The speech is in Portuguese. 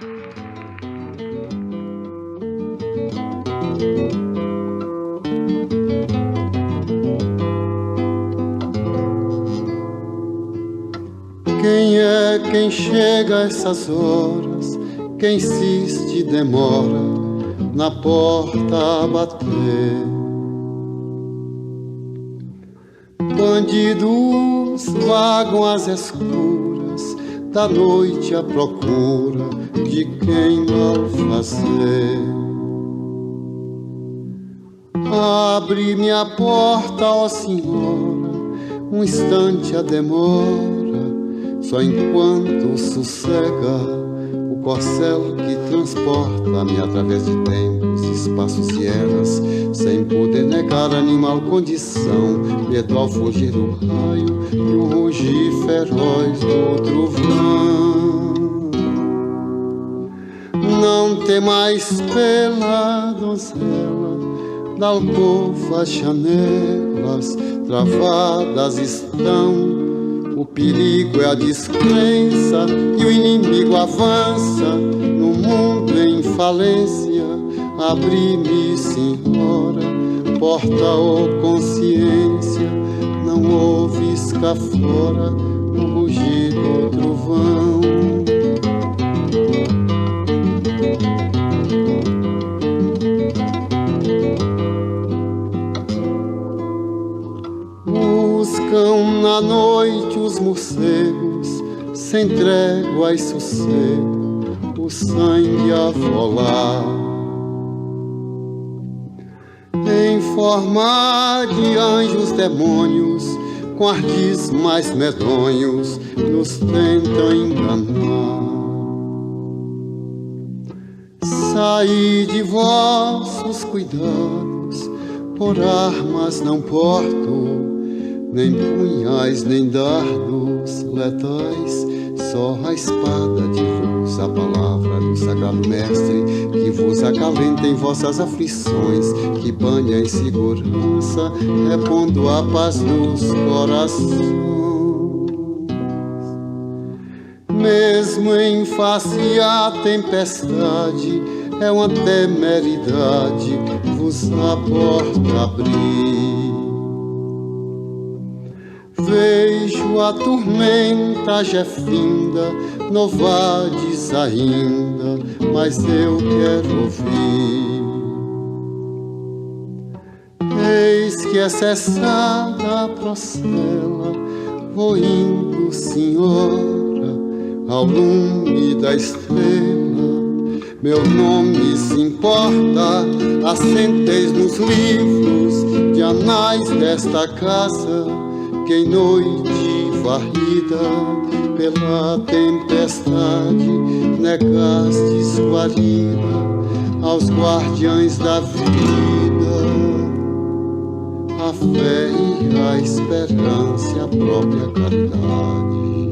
Quem é quem chega a essas horas? Quem insiste e demora na porta a bater? Bandidos vagam às escuras da noite à procura de quem mal fazer. Abre minha porta, ó senhora, um instante a demora, só enquanto sossega o corcel que transporta-me através de tempos, espaços e eras, sem poder negar animal condição, medo ao fugir do raio e o rugir feroz do trovão. Não tem mais pela donzela, da alcova as janelas travadas estão. O perigo é a descrença e o inimigo avança no mundo em falência. Abri-me, senhora, porta ou consciência, não ouves cá fora o rugir do trovão. Buscam na noite os morcegos, sem trégua e sossego, o sangue a rolar. Em forma de anjos demônios, com ardis mais medonhos, nos tentam enganar. Saí de vossos cuidados, por armas não porto, nem punhais, nem dardos letais, só a espada de vos, a palavra do sagrado mestre, que vos acalenta em vossas aflições, que banha em segurança, repondo a paz nos corações. Mesmo em face à tempestade, é uma temeridade vos a porta abrir. Vejo a tormenta já finda, novades ainda, mas eu quero ouvir. Eis que é cessada a procela, vou indo, senhora, ao lume da estrela. Meu nome se importa, assenteis nos livros de anais desta casa, que em noite varrida pela tempestade negastes guarida aos guardiães da vida, a fé e a esperança e a própria caridade.